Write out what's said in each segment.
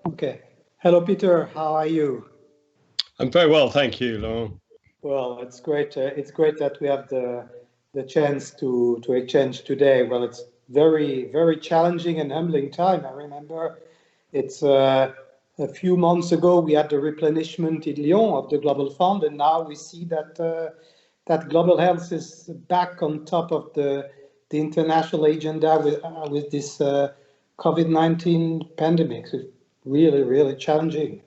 Okay. Hello, Peter. How are you? I'm very well, thank you, Laurent. Well, it's great. It's great that we have the chance to exchange today. Well, it's very challenging and humbling time. I remember it's a few months ago we had the replenishment in Lyon of the Global Fund, and now we see that that global health is back on top of the international agenda with this COVID-19 pandemic. So it's really challenging.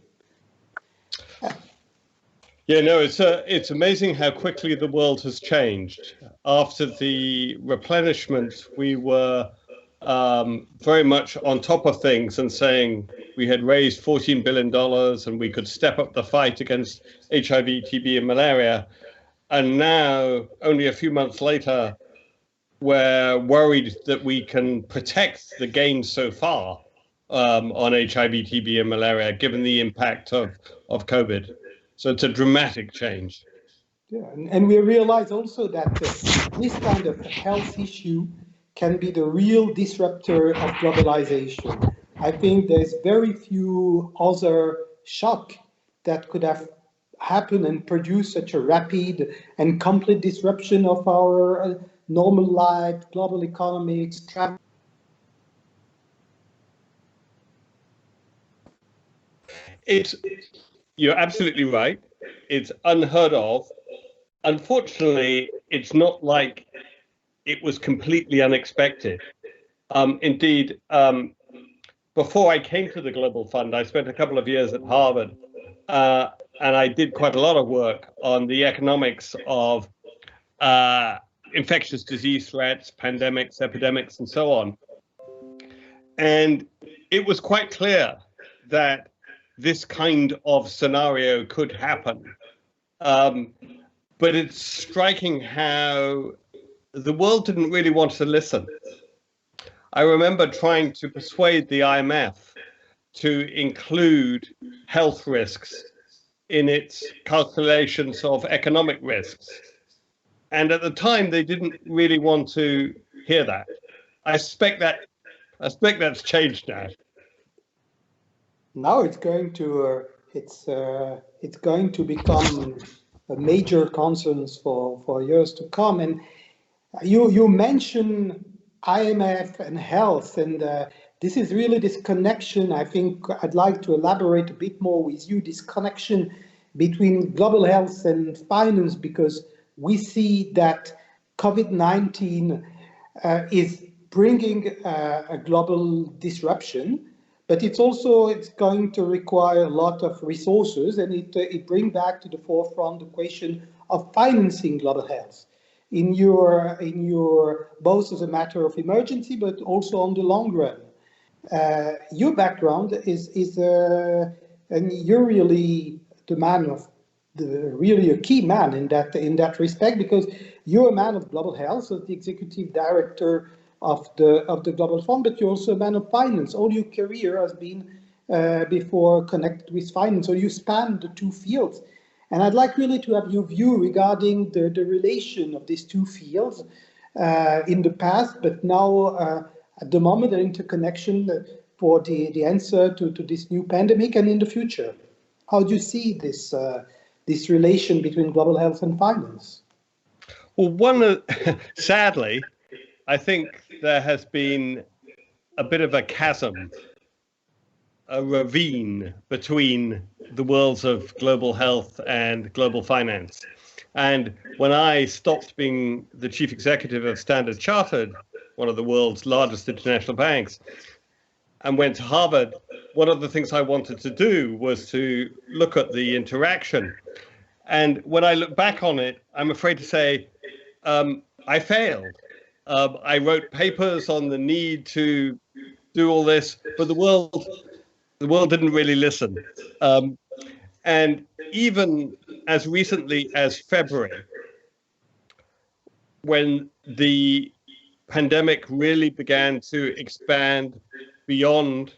Yeah, no, it's amazing how quickly the world has changed. After the replenishment, we were very much on top of things and saying we had raised $14 billion and we could step up the fight against HIV, TB, and malaria. And now, only a few months later, we're worried that we can protect the gains so far on HIV, TB, and malaria, given the impact of COVID. So it's a dramatic change. Yeah, and we realize also that this kind of health issue can be the real disruptor of globalization. I think there's very few other shock that could have happened and produced such a rapid and complete disruption of our normal life, global economics, travel. You're absolutely right. It's unheard of. Unfortunately, it's not like it was completely unexpected. Indeed, before I came to the Global Fund, I spent a couple of years at Harvard, and I did quite a lot of work on the economics of infectious disease threats, pandemics, epidemics, and so on. And it was quite clear that this kind of scenario could happen. But it's striking how the world didn't really want to listen. I remember trying to persuade the IMF to include health risks in its calculations of economic risks. And at the time, they didn't really want to hear that. I suspect that's changed now. Now it's going to become a major concern for years to come. And you mentioned IMF and health, and this is really this connection. I think I'd like to elaborate a bit more with you, this connection between global health and finance, because we see that COVID-19 is bringing a global disruption, but it's going to require a lot of resources, and it brings back to the forefront the question of financing global health in your both as a matter of emergency, but also on the long run. Your background is and you're really the man of really a key man in that respect, because you're a man of global health, as the executive director of the Global Fund, but you're also a man of finance. All your career has been before connected with finance, so you span the two fields. And I'd like really to have your view regarding the relation of these two fields in the past, but now at the moment, the interconnection for the answer to this new pandemic and in the future. How do you see this relation between global health and finance? Well, sadly, I think there has been a bit of a chasm, a ravine between the worlds of global health and global finance. And when I stopped being the chief executive of Standard Chartered, one of the world's largest international banks, and went to Harvard, one of the things I wanted to do was to look at the interaction. And when I look back on it, I'm afraid to say I failed. I wrote papers on the need to do all this, but the world didn't really listen. And even as recently as February, when the pandemic really began to expand beyond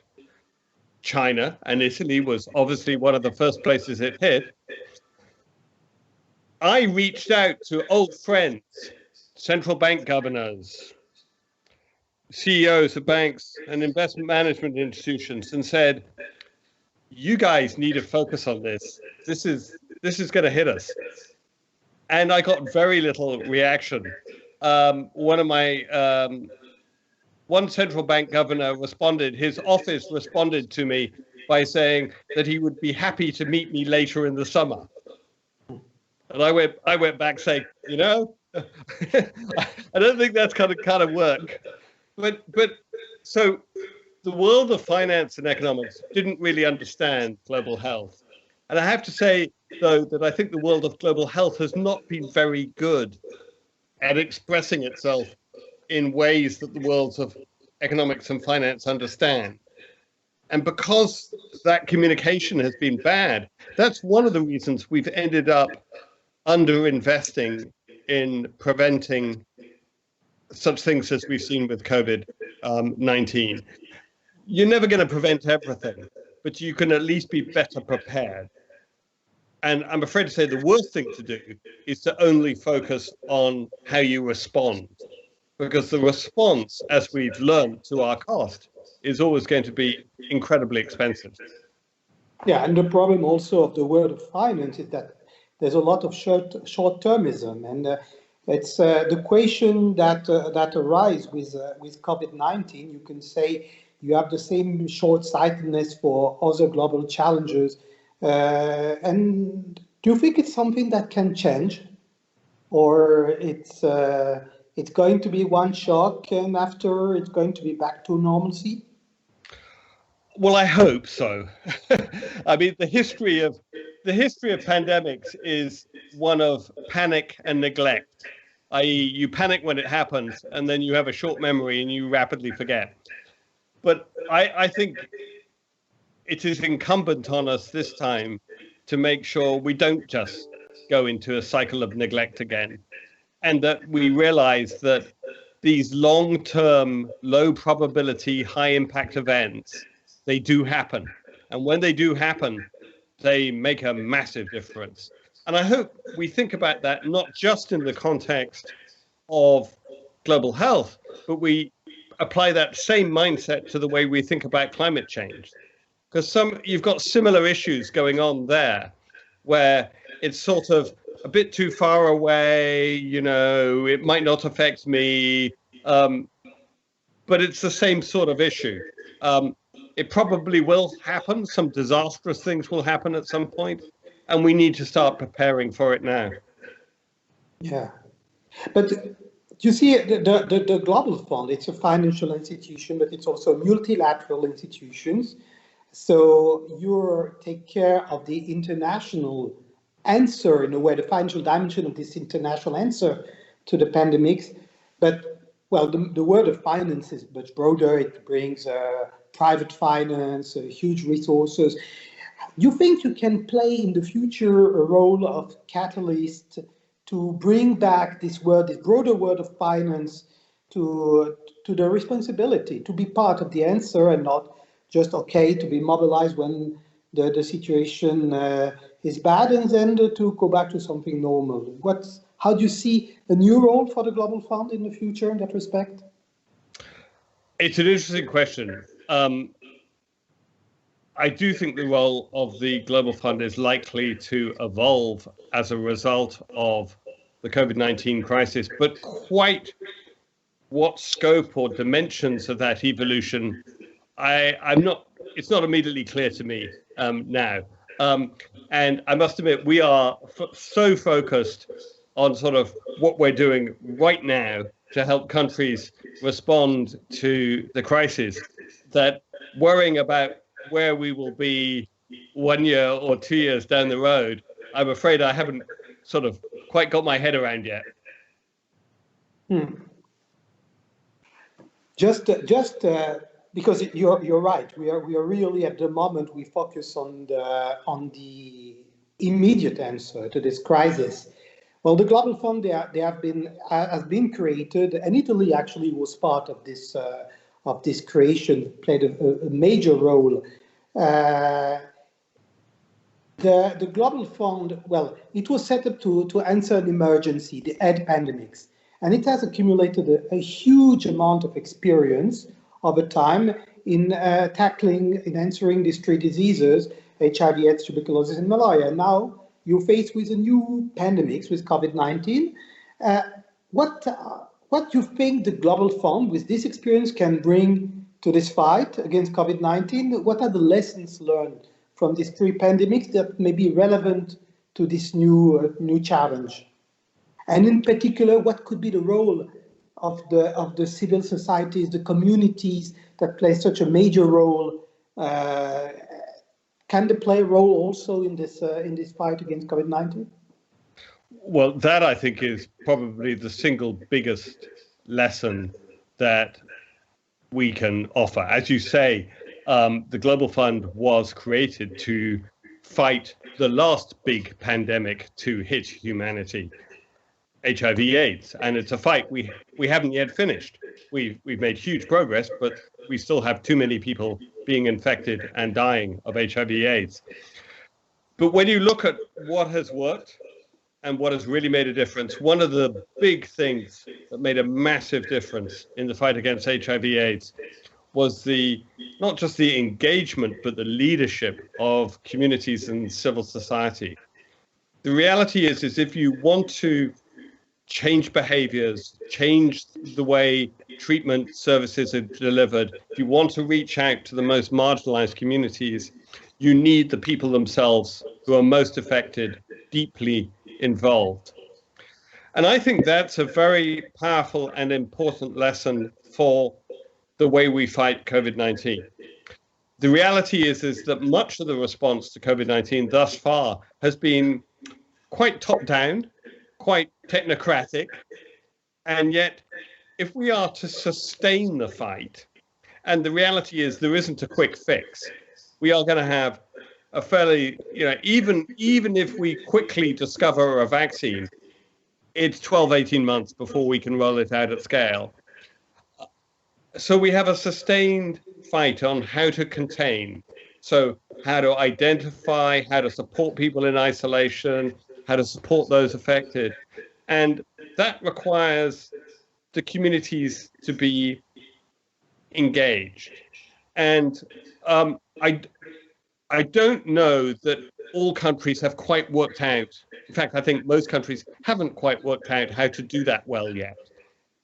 China, and Italy was obviously one of the first places it hit, I reached out to old friends, central bank governors, CEOs of banks and investment management institutions, and said, you guys need to focus on this. This is going to hit us. And I got very little reaction. One central bank governor responded, his office responded to me by saying that he would be happy to meet me later in the summer. And I went back saying, I don't think that's kind of work. But so the world of finance and economics didn't really understand global health. And I have to say, though, that I think the world of global health has not been very good at expressing itself in ways that the worlds of economics and finance understand. And because that communication has been bad, that's one of the reasons we've ended up underinvesting in preventing such things as we've seen with COVID-19. You're never going to prevent everything, but you can at least be better prepared. And I'm afraid to say the worst thing to do is to only focus on how you respond, because the response, as we've learned to our cost, is always going to be incredibly expensive. Yeah, and the problem also of the world of finance is that there's a lot of short-termism, and it's the question that arises with COVID-19. You can say you have the same short-sightedness for other global challenges. And do you think it's something that can change, or it's going to be one shock and after it's going to be back to normalcy? Well, I hope so. I mean, the history of pandemics is one of panic and neglect, i.e., you panic when it happens, and then you have a short memory and you rapidly forget. But I think it is incumbent on us this time to make sure we don't just go into a cycle of neglect again, and that we realize that these long-term, low probability, high impact events, they do happen. And when they do happen, they make a massive difference. And I hope we think about that not just in the context of global health, but we apply that same mindset to the way we think about climate change. Because you've got similar issues going on there, where it's sort of a bit too far away, it might not affect me, but it's the same sort of issue. It probably will happen. Some disastrous things will happen at some point, and we need to start preparing for it now. Yeah, but you see, the Global Fund, it's a financial institution, but it's also multilateral institutions. So you take care of the international answer, in a way, the financial dimension of this international answer to the pandemics. But, well, the world of finance is much broader. It brings private finance, huge resources. You think you can play in the future a role of catalyst to bring back this broader world of finance to the responsibility, to be part of the answer and not just to be mobilized when the situation is bad, and then to go back to something normal? How do you see a new role for the Global Fund in the future in that respect? It's an interesting question. I do think the role of the Global Fund is likely to evolve as a result of the COVID-19 crisis, but quite what scope or dimensions of that evolution, it's not immediately clear to me now. And I must admit, we are so focused on sort of what we're doing right now to help countries respond to the crisis, that worrying about where we will be 1 year or 2 years down the road, I'm afraid I haven't sort of quite got my head around yet. Just because you're right, we are really at the moment we focus on the immediate answer to this crisis. Well, the Global Fund has been created, and Italy actually was part of this creation, played a major role. The Global Fund, well, it was set up to answer an emergency, the AIDS pandemics, and it has accumulated a huge amount of experience over time in answering these three diseases. HIV/AIDS, tuberculosis, and malaria. Now you're faced with a new pandemics with COVID-19. Uh, what you think the Global Fund, with this experience, can bring to this fight against COVID-19? What are the lessons learned from these three pandemics that may be relevant to this new challenge? And in particular, what could be the role of the civil societies, the communities that play such a major role? Can they play a role also in this fight against COVID-19? Well, that I think is probably the single biggest lesson that we can offer. As you say, the Global Fund was created to fight the last big pandemic to hit humanity, HIV/AIDS, and it's a fight we haven't yet finished. We've made huge progress, but we still have too many people being infected and dying of HIV/AIDS. But when you look at what has worked and what has really made a difference, one of the big things that made a massive difference in the fight against HIV/AIDS was not just the engagement, but the leadership of communities and civil society. The reality is if you want to change behaviors, change the way treatment services are delivered, if you want to reach out to the most marginalized communities, you need the people themselves who are most affected, deeply involved. And I think that's a very powerful and important lesson for the way we fight COVID-19. The reality is that much of the response to COVID-19 thus far has been quite top-down, quite technocratic, and yet if we are to sustain the fight, and the reality is there isn't a quick fix, we are going to have a fairly, even if we quickly discover a vaccine, it's 12, 18 months before we can roll it out at scale. So we have a sustained fight on how to contain. So how to identify, how to support people in isolation, how to support those affected. And that requires the communities to be engaged. And I don't know that all countries have quite worked out. In fact, I think most countries haven't quite worked out how to do that well yet.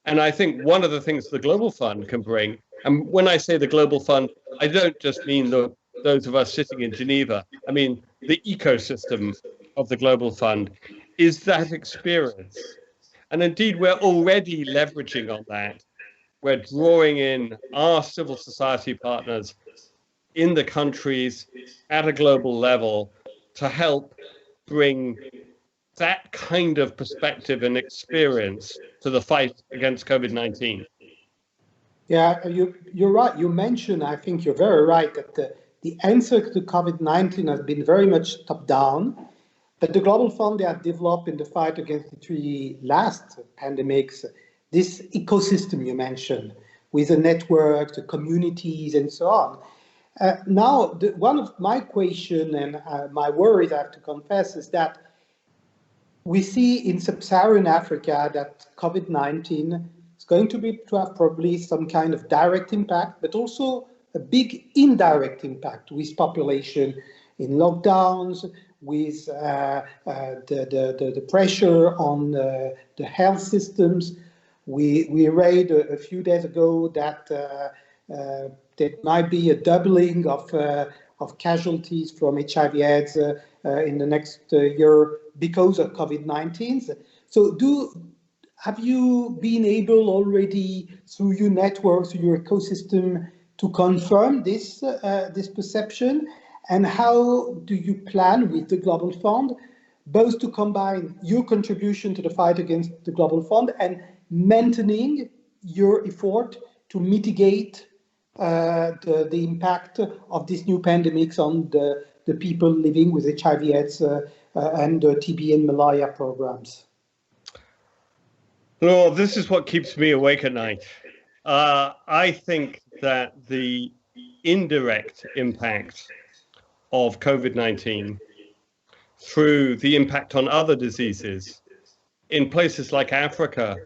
And I think one of the things the Global Fund can bring, and when I say the Global Fund, I don't just mean those of us sitting in Geneva. I mean, the ecosystem of the Global Fund is that experience. And indeed, we're already leveraging on that. We're drawing in our civil society partners in the countries at a global level to help bring that kind of perspective and experience to the fight against COVID-19. Yeah, you're right. You mentioned, I think you're very right, that the answer to COVID-19 has been very much top-down. But the Global Fund, they have developed in the fight against the three last pandemics, this ecosystem you mentioned, with the network, the communities, and so on. Now, one of my questions and my worries, I have to confess, is that we see in sub-Saharan Africa that COVID-19 is going to have probably some kind of direct impact, but also a big indirect impact with population in lockdowns, with the pressure on the health systems. We read a few days ago that there might be a doubling of casualties from HIV/AIDS in the next year because of COVID-19. So have you been able already, through your network, through your ecosystem, to confirm this perception? And how do you plan with the Global Fund both to combine your contribution to the fight against the Global Fund and maintaining your effort to mitigate the impact of these new pandemics on the people living with HIV/AIDS and TB and malaria programs? Well, this is what keeps me awake at night. I think that the indirect impact of COVID-19 through the impact on other diseases in places like Africa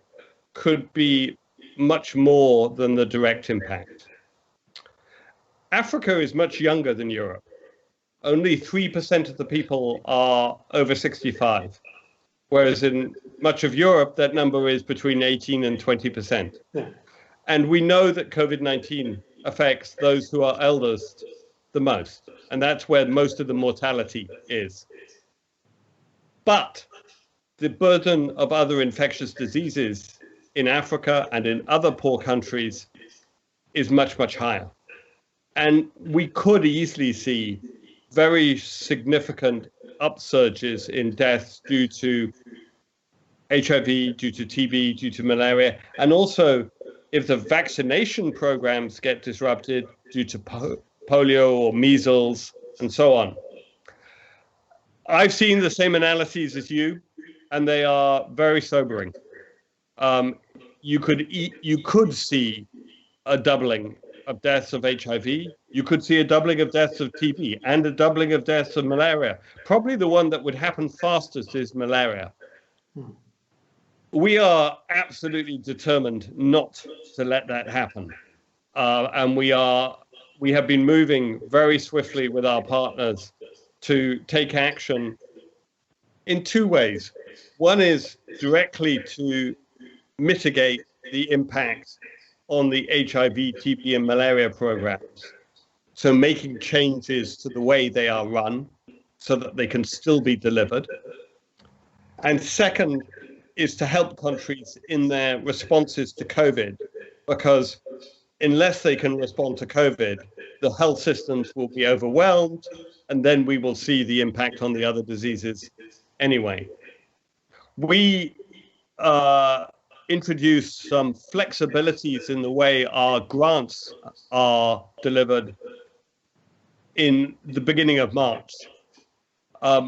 could be much more than the direct impact. Africa is much younger than Europe. only 3% of the people are over 65, whereas in much of Europe, that number is between 18 and 20%. Yeah. And we know that COVID-19 affects those who are eldest the most, and that's where most of the mortality is. But the burden of other infectious diseases in Africa and in other poor countries is much, much higher. And we could easily see very significant upsurges in deaths due to HIV, due to TB, due to malaria, and also if the vaccination programs get disrupted due to polio or measles and so on. I've seen the same analyses as you, and they are very sobering. You could see a doubling of deaths of HIV. You could see a doubling of deaths of TB and a doubling of deaths of malaria. Probably the one that would happen fastest is malaria. We are absolutely determined not to let that happen. And we have been moving very swiftly with our partners to take action in two ways. One is directly to mitigate the impact on the HIV, TB, and malaria programs. So making changes to the way they are run so that they can still be delivered. And second is to help countries in their responses to COVID, because unless they can respond to COVID, the health systems will be overwhelmed, and then we will see the impact on the other diseases anyway. We introduced some flexibilities in the way our grants are delivered in the beginning of March,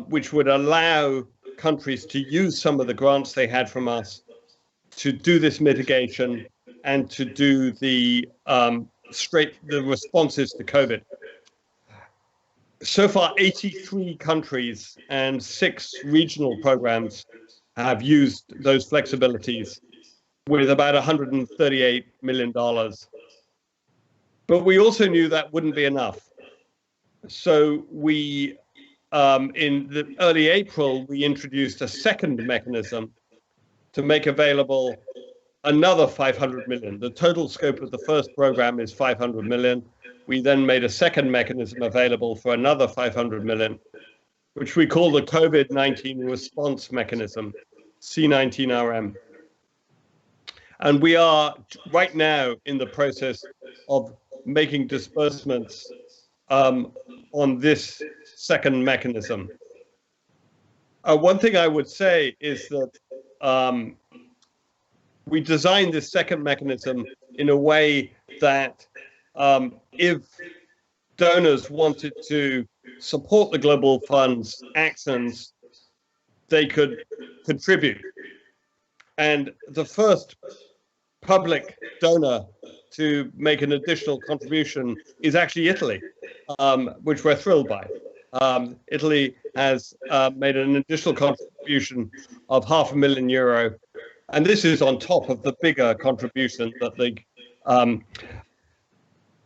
which would allow countries to use some of the grants they had from us to do this mitigation and to do the responses to COVID. So far, 83 countries and 6 regional programs have used those flexibilities with about $138 million. But we also knew that wouldn't be enough. So we, in the early April, we introduced a second mechanism to make available another 500 million. The total scope of the first program is 500 million. We then made a second mechanism available for another 500 million, which we call the COVID-19 response mechanism, C19RM. And we are right now in the process of making disbursements on this second mechanism. One thing I would say is that we designed this second mechanism in a way that if donors wanted to support the Global Fund's actions, they could contribute. And the first public donor to make an additional contribution is actually Italy, which we're thrilled by. Italy has made an additional contribution of €500,000, and this is on top of the bigger contribution that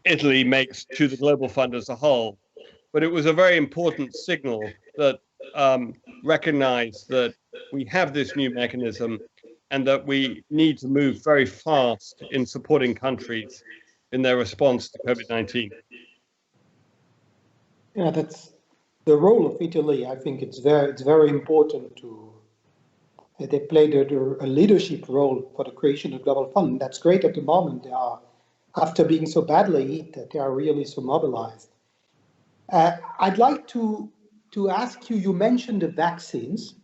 Italy makes to the Global Fund as a whole. But it was a very important signal that recognized that we have this new mechanism and that we need to move very fast in supporting countries in their response to COVID-19. Yeah, that's the role of Italy. I think it's very important to. They played a leadership role for the creation of the Global Fund. That's great at the moment. They are, after being so badly hit, that they are really so mobilized. I'd like to ask you, you mentioned the vaccines.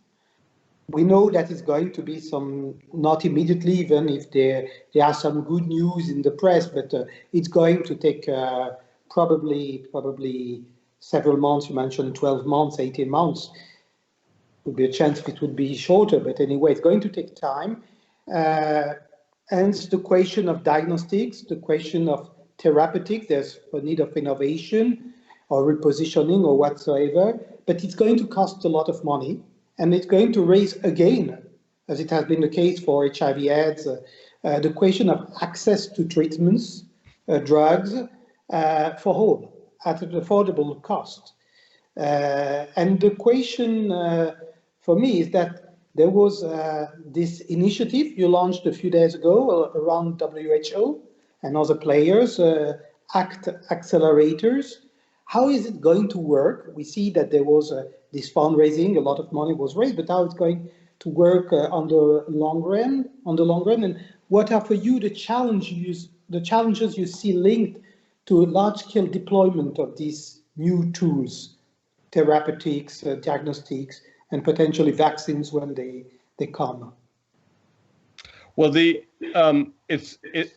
We know that it's going to be some, not immediately, even if there are some good news in the press, but it's going to take probably several months. You mentioned 12 months, 18 months. Would be a chance it would be shorter, but anyway, it's going to take time. And the question of diagnostics, the question of therapeutics, there's a need of innovation or repositioning or whatsoever, but it's going to cost a lot of money, and it's going to raise again, as it has been the case for HIV/AIDS, the question of access to treatments, drugs, for all at an affordable cost. And the question for me is that there was this initiative you launched a few days ago around WHO and other players, ACT accelerators. How is it going to work? We see that there was this fundraising, a lot of money was raised, but how it's going to work on the long run? And what are for you the challenges you see linked to large-scale deployment of these new tools? Therapeutics, diagnostics, and potentially vaccines when they come. Well,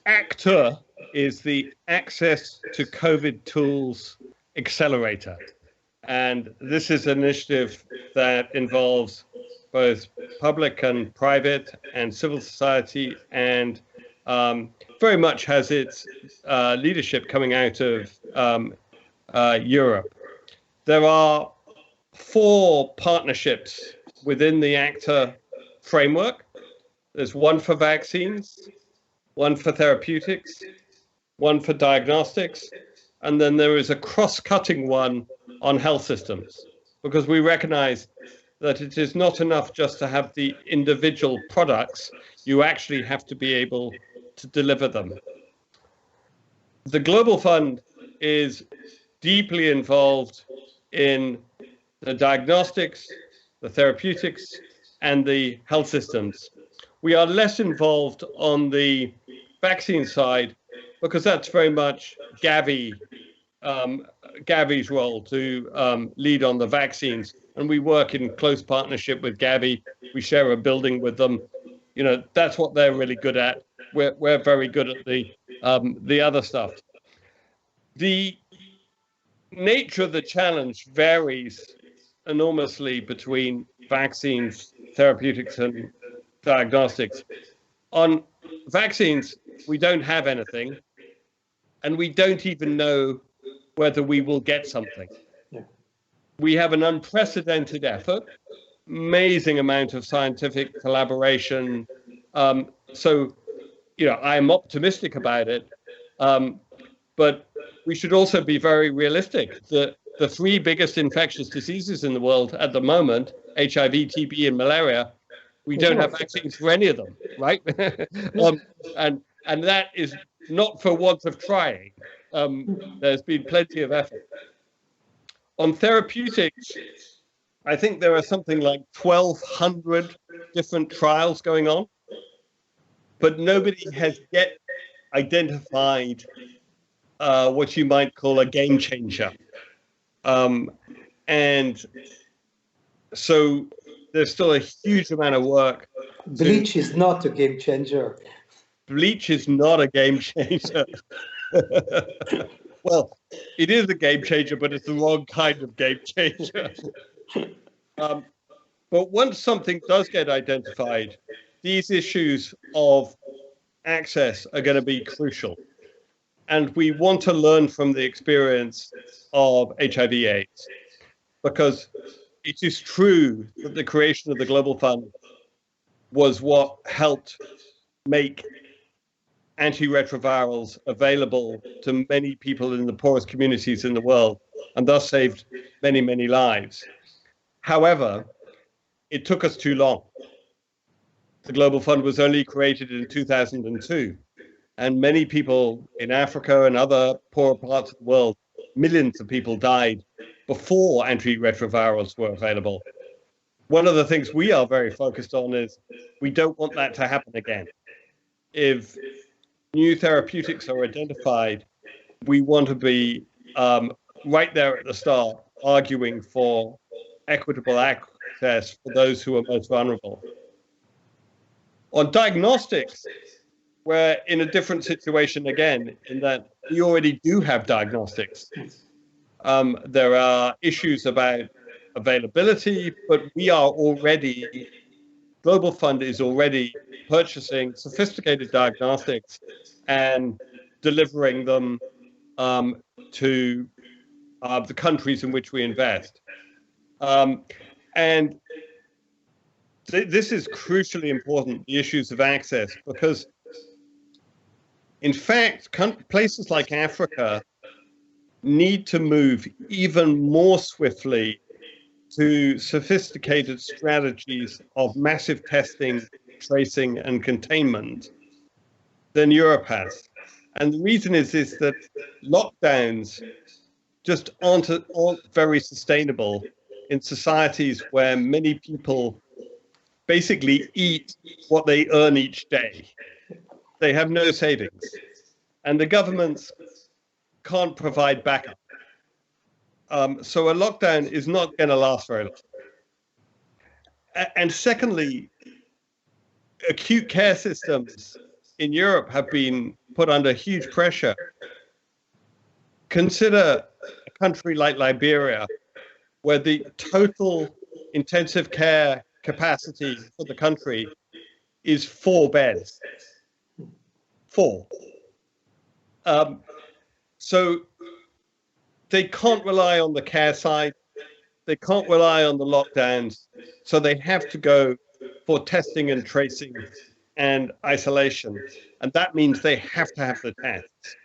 ACTOR is the Access to COVID Tools Accelerator, and this is an initiative that involves both public and private and civil society, and very much has its leadership coming out of Europe. There are 4 partnerships within the ACTOR framework. There's one for vaccines, one for therapeutics, one for diagnostics, and then there is a cross-cutting one on health systems, because we recognize that it is not enough just to have the individual products, you actually have to be able to deliver them. The Global Fund is deeply involved in the diagnostics, the therapeutics, and the health systems. We are less involved on the vaccine side because that's very much Gavi's role to lead on the vaccines. And we work in close partnership with Gavi. We share a building with them. You know, that's what they're really good at. We're very good at the other stuff. The nature of the challenge varies enormously between vaccines, therapeutics, and diagnostics. On vaccines, we don't have anything, and we don't even know whether we will get something. Yeah. We have an unprecedented effort, amazing amount of scientific collaboration. So, you know, I'm optimistic about it, but we should also be very realistic. The 3 biggest infectious diseases in the world at the moment, HIV, TB, and malaria, we don't have vaccines for any of them, right? And that is not for want of trying. There's been plenty of effort. On therapeutics, I think there are something like 1,200 different trials going on, but nobody has yet identified what you might call a game changer. And so there's still a huge amount of work. Bleach is not a game changer. Bleach is not a game changer. Well, it is a game changer, but it's the wrong kind of game changer. But once something does get identified, these issues of access are going to be crucial. And we want to learn from the experience of HIV/AIDS, because it is true that the creation of the Global Fund was what helped make antiretrovirals available to many people in the poorest communities in the world, and thus saved many, many lives. However, it took us too long. The Global Fund was only created in 2002, and many people in Africa and other poorer parts of the world, millions of people died before antiretrovirals were available. One of the things we are very focused on is we don't want that to happen again. If new therapeutics are identified, we want to be right there at the start, arguing for equitable access for those who are most vulnerable. On diagnostics, we're in a different situation again, in that we already do have diagnostics. There are issues about availability, but we are already, Global Fund is already purchasing sophisticated diagnostics and delivering them to the countries in which we invest. And this is crucially important, the issues of access, because in fact, places like Africa need to move even more swiftly to sophisticated strategies of massive testing, tracing, and containment than Europe has. And the reason is that lockdowns just aren't very sustainable in societies where many people basically eat what they earn each day. They have no savings, and the governments can't provide backup. So a lockdown is not going to last very long. And secondly, acute care systems in Europe have been put under huge pressure. Consider a country like Liberia, where the total intensive care capacity for the country is 4 beds. 4. So they can't rely on the care side. They can't rely on the lockdowns. So they have to go for testing and tracing and isolation. And that means they have to have the tests.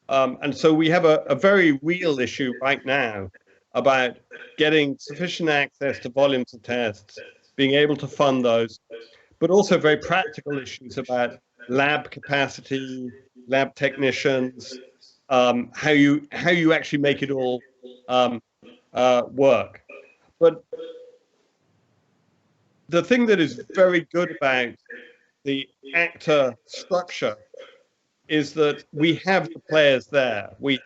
And so we have a very real issue right now about getting sufficient access to volumes of tests, being able to fund those, but also very practical issues about lab capacity, lab technicians, how you actually make it all work. But the thing that is very good about the actor structure is that we have the players there. We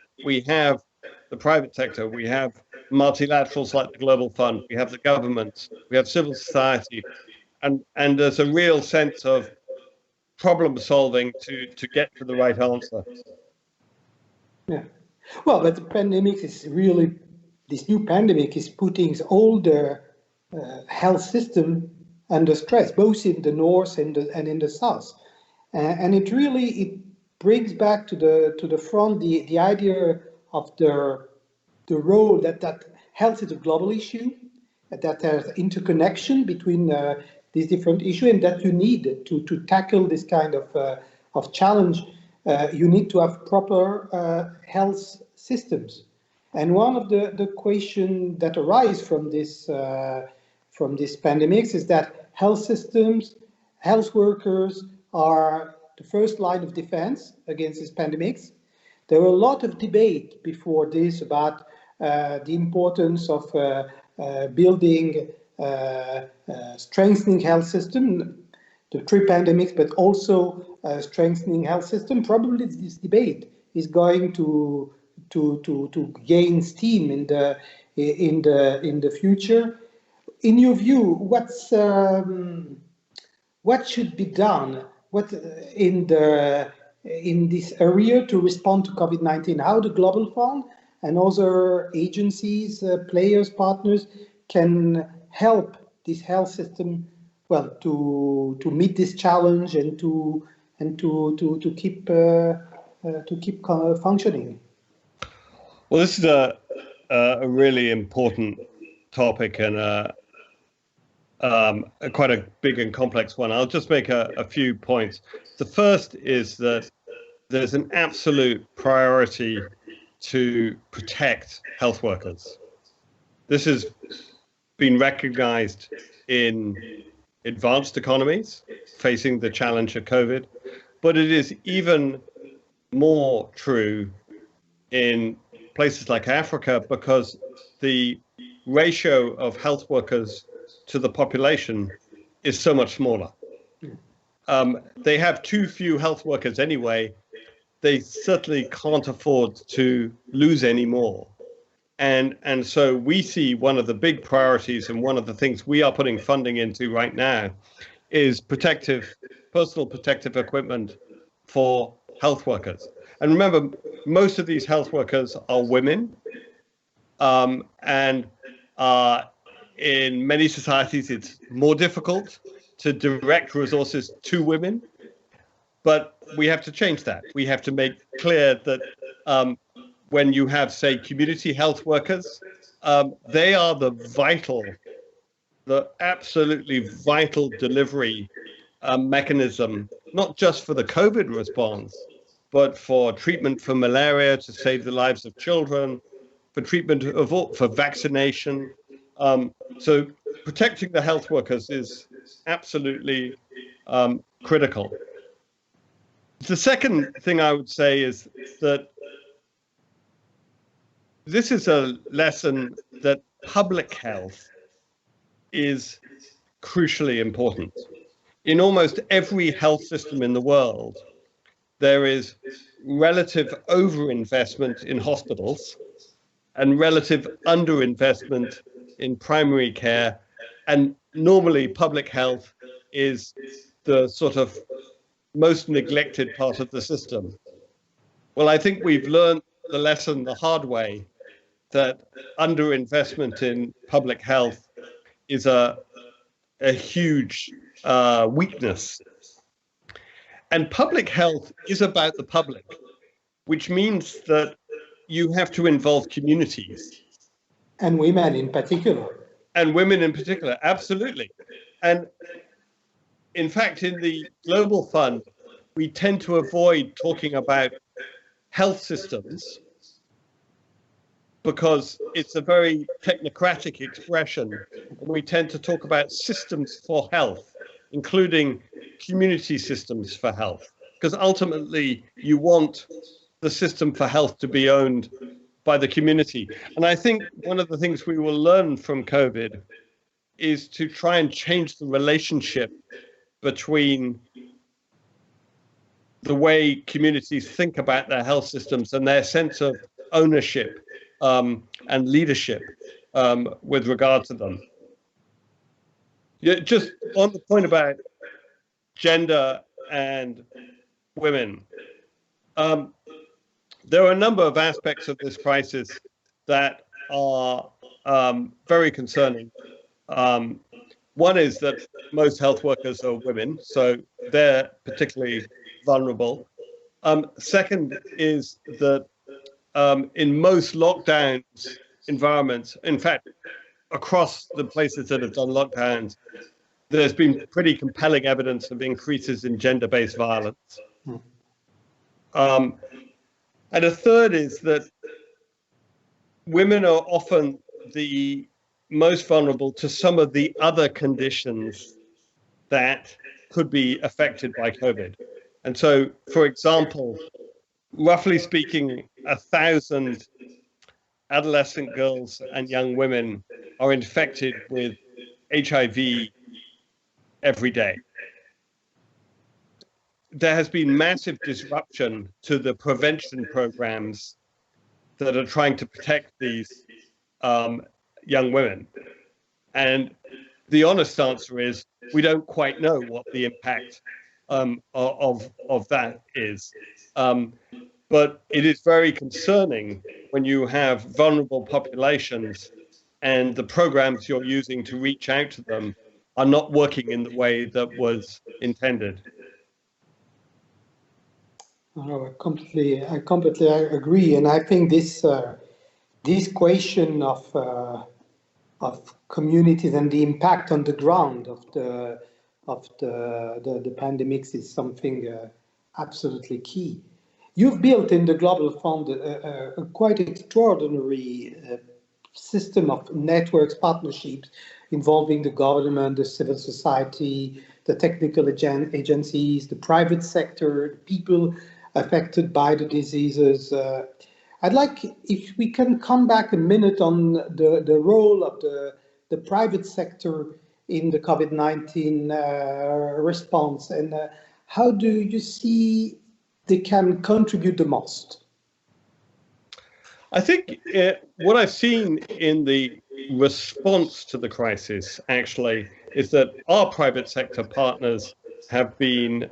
have the private sector, we have multilaterals like the Global Fund, we have the governments, we have civil society, and there's a real sense of problem solving to get to the right answer. Yeah. Well, but the pandemic is really, this new pandemic is putting all the health system under stress, both in the north and in the south. And it brings back to the front the idea of the role that health is a global issue, that there's interconnection between these different issues, and that you need to tackle this kind of challenge. You need to have proper health systems. And one of the questions that arise from this pandemic is that health systems, health workers are the first line of defense against these pandemics. There were a lot of debate before this about the importance of building, strengthening health system, the 3 pandemics, but also strengthening health system. Probably this debate is going to gain steam in the future. In your view, what should be done? What in this area to respond to COVID-19? How the Global Fund and other agencies, players, partners can help this health system, well, to meet this challenge and to keep functioning. Well, this is a really important topic and quite a big and complex one. I'll just make a few points. The first is that there's an absolute priority to protect health workers. This has been recognized in advanced economies facing the challenge of COVID, but it is even more true in places like Africa because the ratio of health workers to the population is so much smaller. They have too few health workers anyway. They certainly can't afford to lose any more. And so we see one of the big priorities and one of the things we are putting funding into right now is personal protective equipment for health workers. And remember, most of these health workers are women, and in many societies, it's more difficult to direct resources to women. But we have to change that. We have to make clear that when you have, say, community health workers, they are the absolutely vital delivery mechanism, not just for the COVID response, but for treatment for malaria to save the lives of children, for treatment for vaccination. So protecting the health workers is absolutely critical. The second thing I would say is that this is a lesson that public health is crucially important. In almost every health system in the world, there is relative overinvestment in hospitals and relative underinvestment in primary care. And normally public health is the sort of most neglected part of the system. Well, I think we've learned the lesson the hard way that underinvestment in public health is a huge weakness. And public health is about the public, which means that you have to involve communities. And women in particular. And women in particular, absolutely. And in fact, in the Global Fund, we tend to avoid talking about health systems because it's a very technocratic expression. And we tend to talk about systems for health, including community systems for health, because ultimately you want the system for health to be owned by the community. And I think one of the things we will learn from COVID is to try and change the relationship between the way communities think about their health systems and their sense of ownership and leadership with regard to them. Yeah, just on the point about gender and women, there are a number of aspects of this crisis that are very concerning. One is that most health workers are women, so they're particularly vulnerable. Second is that in most lockdown environments, in fact, across the places that have done lockdowns, there's been pretty compelling evidence of increases in gender-based violence. And a third is that women are often the most vulnerable to some of the other conditions that could be affected by COVID. And so, for example, roughly speaking, 1,000 adolescent girls and young women are infected with HIV every day. There has been massive disruption to the prevention programs that are trying to protect these young women. And the honest answer is we don't quite know what the impact of that is. But it is very concerning when you have vulnerable populations and the programs you're using to reach out to them are not working in the way that was intended. I completely agree, and I think this question of communities and the impact on the ground of the pandemics is something absolutely key. You've built in the Global Fund a quite extraordinary system of networks, partnerships involving the government, the civil society, the technical agencies, the private sector, the people affected by the diseases. I'd like if we can come back a minute on the role of the private sector in the COVID-19 response, and how do you see they can contribute the most? I think what I've seen in the response to the crisis actually is that our private sector partners have been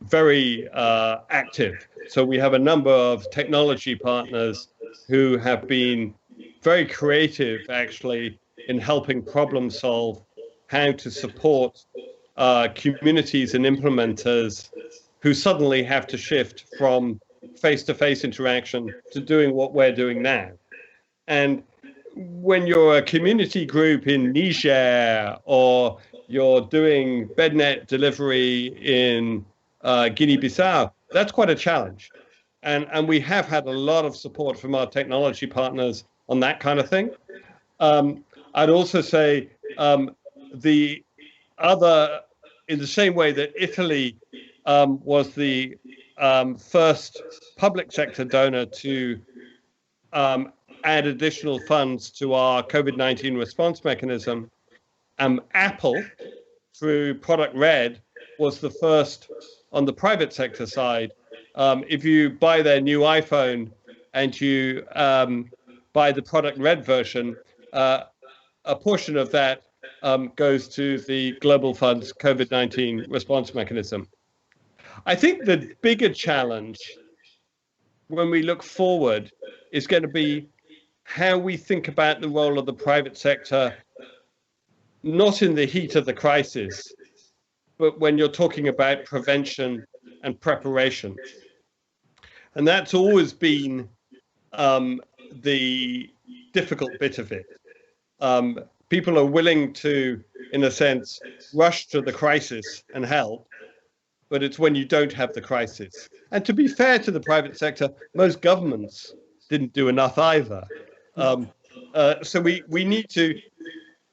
very active. So we have a number of technology partners who have been very creative actually in helping problem solve how to support communities and implementers who suddenly have to shift from face-to-face interaction to doing what we're doing now. And when you're a community group in Niger or you're doing bednet delivery in Guinea-Bissau, that's quite a challenge. And we have had a lot of support from our technology partners on that kind of thing. I'd also say the other, in the same way that Italy was the first public sector donor to add additional funds to our COVID-19 response mechanism, Apple, through Product Red, was the first on the private sector side. If you buy their new iPhone and you buy the Product Red version, a portion of that goes to the Global Fund's COVID-19 response mechanism. I think the bigger challenge when we look forward is going to be how we think about the role of the private sector, not in the heat of the crisis, but when you're talking about prevention and preparation. And that's always been the difficult bit of it. People are willing to, in a sense, rush to the crisis and help, but it's when you don't have the crisis. And to be fair to the private sector, most governments didn't do enough either. So we need to,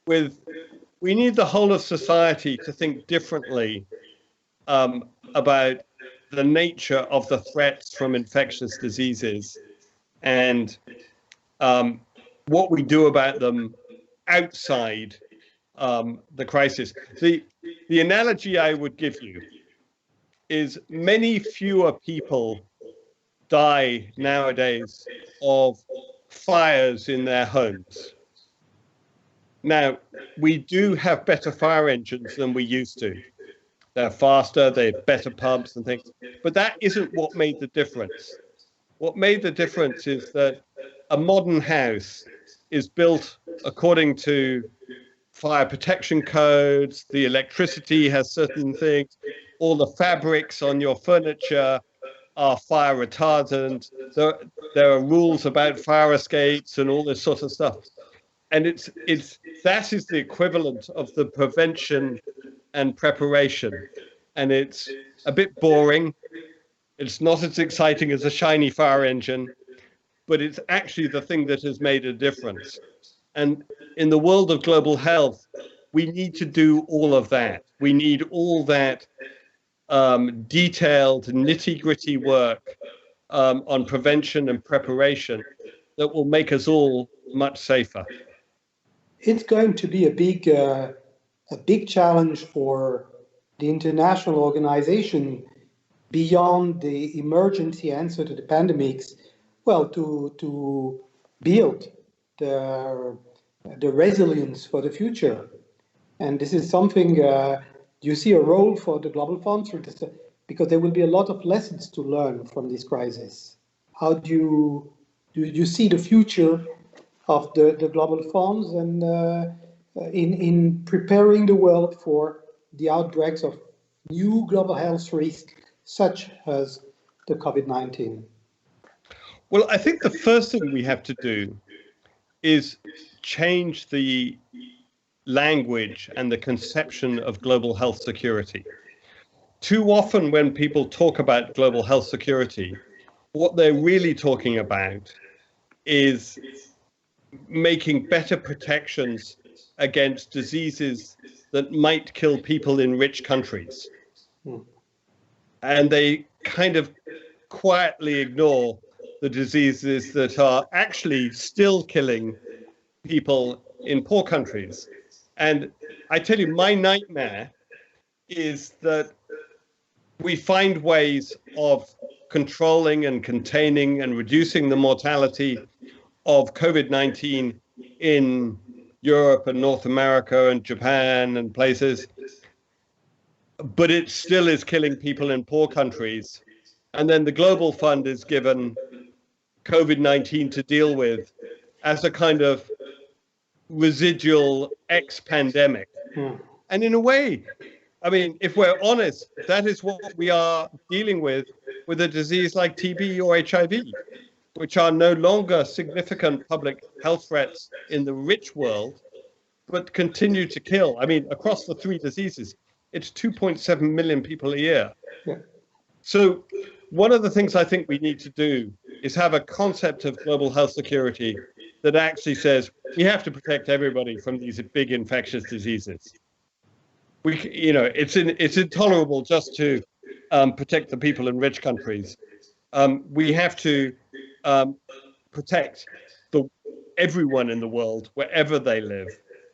we need the whole of society to think differently about the nature of the threats from infectious diseases and what we do about them outside the crisis. The analogy I would give you is many fewer people die nowadays of fires in their homes. Now, we do have better fire engines than we used to. They're faster, they have better pumps and things, but that isn't what made the difference. What made the difference is that a modern house is built according to fire protection codes, the electricity has certain things, all the fabrics on your furniture are fire retardant, there are rules about fire escapes and all this sort of stuff. And that is the equivalent of the prevention and preparation. And it's a bit boring. It's not as exciting as a shiny fire engine, but it's actually the thing that has made a difference. And in the world of global health, we need to do all of that. We need all that detailed, nitty-gritty work on prevention and preparation that will make us all much safer. It's going to be a big challenge for the international organization beyond the emergency answer to the pandemics. Well, to build the resilience for the future, and this is something you see a role for the global funds for this, because there will be a lot of lessons to learn from this crisis. How do you see the future of the global funds and in preparing the world for the outbreaks of new global health risks such as the COVID-19? Well, I think the first thing we have to do is change the language and the conception of global health security. Too often when people talk about global health security, what they're really talking about is making better protections against diseases that might kill people in rich countries. And they kind of quietly ignore the diseases that are actually still killing people in poor countries. And I tell you, my nightmare is that we find ways of controlling and containing and reducing the mortality of COVID-19 in Europe and North America and Japan and places, but it still is killing people in poor countries. And then the Global Fund is given COVID-19 to deal with as a kind of residual ex-pandemic. And in a way, I mean, if we're honest, that is what we are dealing with a disease like TB or HIV, which are no longer significant public health threats in the rich world, but continue to kill. I mean, across the three diseases, it's 2.7 million people a year. Yeah. So one of the things I think we need to do is have a concept of global health security that actually says we have to protect everybody from these big infectious diseases. It's intolerable just to protect the people in rich countries. We have to protect everyone in the world, wherever they live,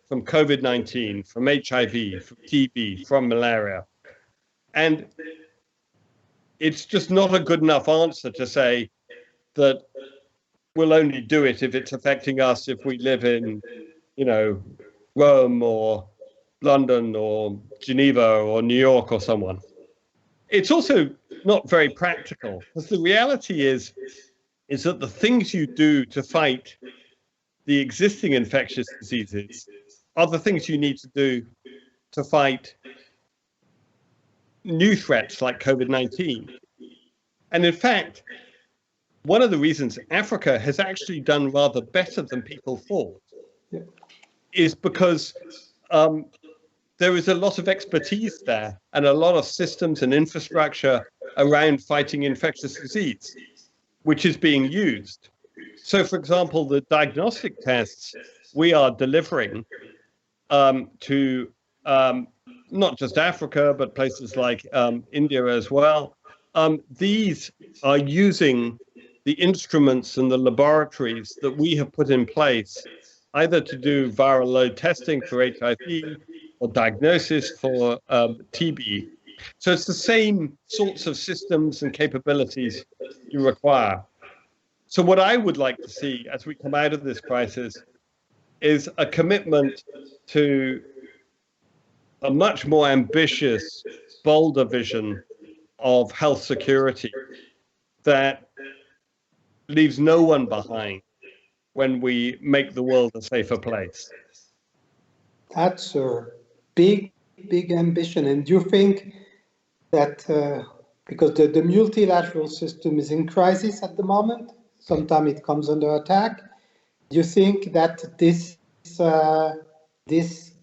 from COVID-19, from HIV, from TB, from malaria. And it's just not a good enough answer to say that we'll only do it if it's affecting us if we live in, Rome or London or Geneva or New York or someone. It's also not very practical, because the reality is that the things you do to fight the existing infectious diseases are the things you need to do to fight new threats like COVID-19. And in fact, one of the reasons Africa has actually done rather better than people thought is because there is a lot of expertise there and a lot of systems and infrastructure around fighting infectious disease, which is being used. So, for example, the diagnostic tests we are delivering to not just Africa, but places like India as well, these are using the instruments and the laboratories that we have put in place, either to do viral load testing for HIV or diagnosis for TB. So it's the same sorts of systems and capabilities you require. So what I would like to see as we come out of this crisis is a commitment to a much more ambitious, bolder vision of health security that leaves no one behind when we make the world a safer place. That's a big, big ambition. And do you think that because the multilateral system is in crisis at the moment, sometimes it comes under attack, do you think that this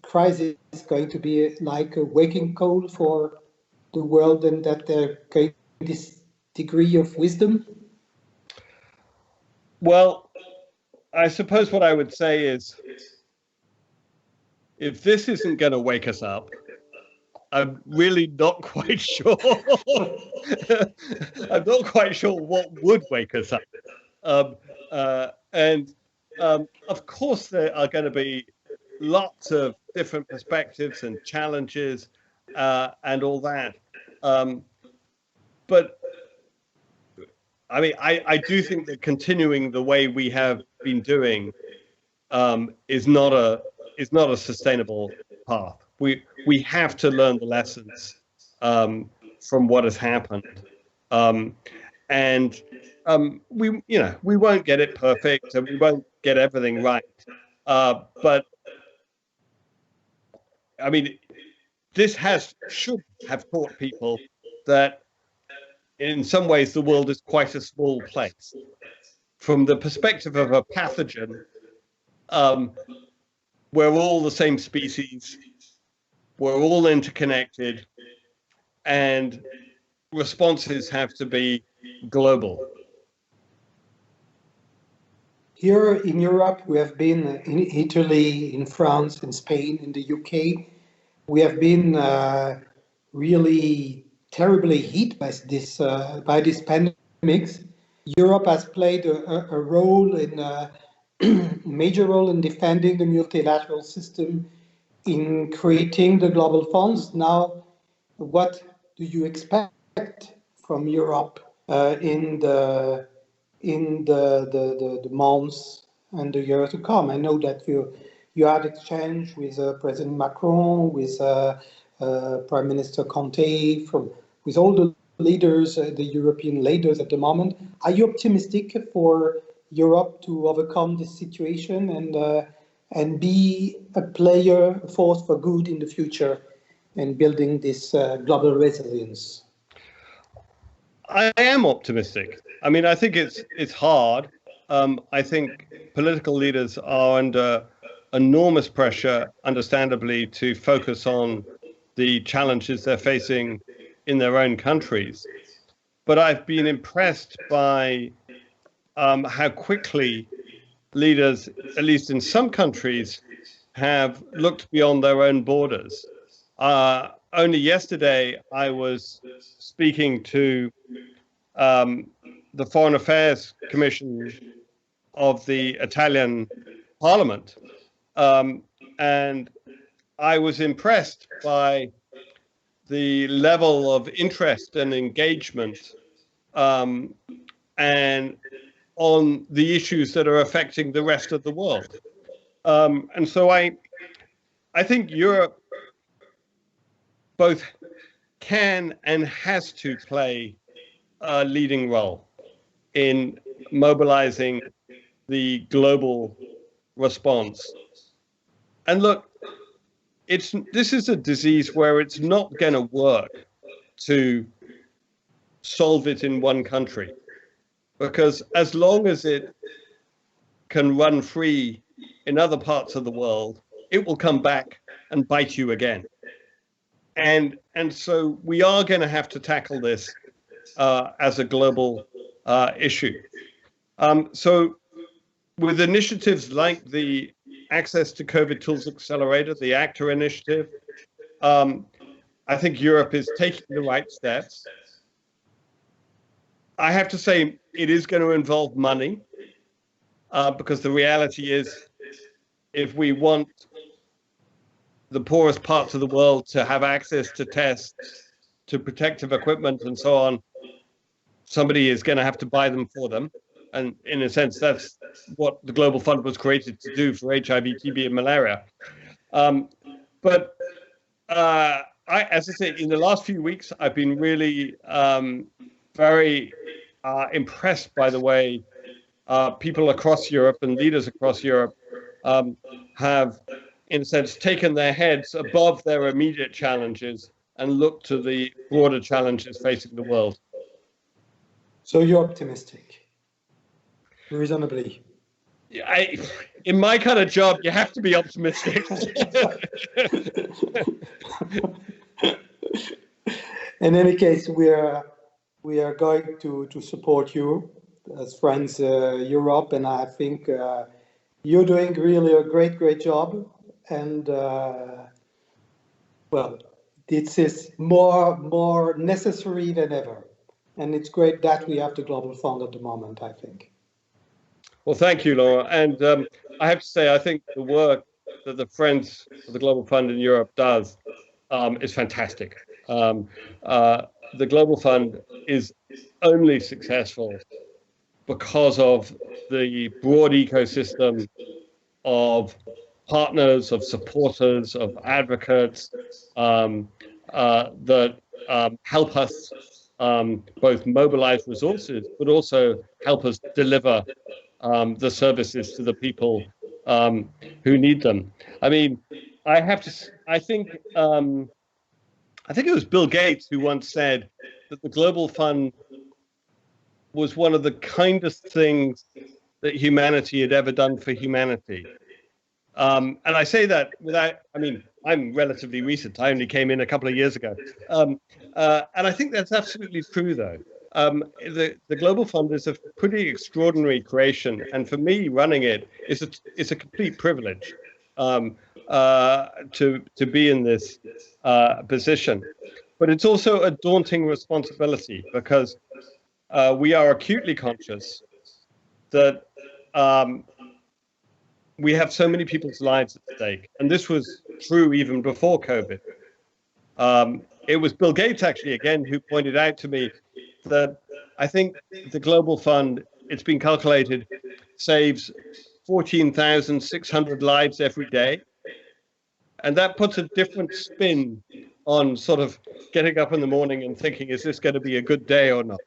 crisis is going to be like a waking call for the world, and that there going to be this degree of wisdom? Well, I suppose what I would say is, if this isn't going to wake us up, I'm really not quite sure. I'm not quite sure what would wake us up. Of course, there are going to be lots of different perspectives and challenges and all that. But I mean, I do think that continuing the way we have been doing is not a sustainable path. We have to learn the lessons from what has happened, and we won't get it perfect and we won't get everything right. But I mean, this should have taught people that in some ways the world is quite a small place. From the perspective of a pathogen, we're all the same species, we're all interconnected, and responses have to be global. Here in Europe, we have been in Italy, in France, in Spain, in the UK. We have been really terribly hit by this pandemics. Europe has played a role in major role in defending the multilateral system, in creating the global funds. Now, what do you expect from Europe in the months and the year to come? I know that you had exchange with President Macron, with Prime Minister Conte, with all the leaders, the European leaders at the moment. Are you optimistic for Europe to overcome this situation and be a player, a force for good in the future, and building this global resilience? I am optimistic. I mean, I think it's hard. I think political leaders are under enormous pressure, understandably, to focus on the challenges they're facing in their own countries. but I've been impressed by how quickly leaders, at least in some countries, have looked beyond their own borders. Only yesterday, I was speaking to the Foreign Affairs Commission of the Italian Parliament, and I was impressed by the level of interest and engagement and on the issues that are affecting the rest of the world. And so I think Europe both can and has to play a leading role in mobilizing the global response. And look, this is a disease where it's not going to work to solve it in one country, because as long as it can run free in other parts of the world, it will come back and bite you again. And so we are going to have to tackle this as a global issue. So with initiatives like the Access to COVID Tools Accelerator, the ACTA initiative, I think Europe is taking the right steps. I have to say it is going to involve money, because the reality is, if we want the poorest parts of the world to have access to tests, to protective equipment and so on, somebody is going to have to buy them for them. And in a sense, that's what the Global Fund was created to do for HIV, TB, and malaria. But as I say, in the last few weeks, I've been really very impressed by the way people across Europe and leaders across Europe have, in a sense, taken their heads above their immediate challenges and looked to the broader challenges facing the world. So you're optimistic, reasonably. In my kind of job, you have to be optimistic. In any case, we are going to support you as Friends Europe, and I think you're doing really a great job. And well, this is more necessary than ever. And it's great that we have the Global Fund at the moment, I think. Well, thank you, Laura. And I have to say, I think the work that the Friends of the Global Fund in Europe does is fantastic. The Global Fund is only successful because of the broad ecosystem of partners, of supporters, of advocates that help us both mobilize resources, but also help us deliver the services to the people who need them. I mean, I think it was Bill Gates who once said that the Global Fund was one of the kindest things that humanity had ever done for humanity. And I say that I'm relatively recent. I only came in a couple of years ago. And I think that's absolutely true, though. The Global Fund is a pretty extraordinary creation. And for me, running it is a complete privilege to be in this position. But it's also a daunting responsibility, because we are acutely conscious that we have so many people's lives at stake. And this was true even before COVID. It was Bill Gates, actually, again, who pointed out to me that I think the Global Fund, it's been calculated, saves 14,600 lives every day. And that puts a different spin on sort of getting up in the morning and thinking, is this going to be a good day or not?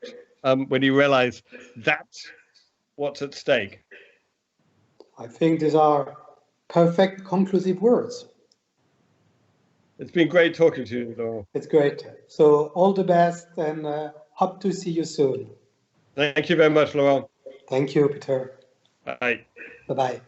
When you realize that's what's at stake. I think these are perfect conclusive words. It's been great talking to you, Laurent. It's great. So all the best, and hope to see you soon. Thank you very much, Laurent. Thank you, Peter. Bye. Bye-bye.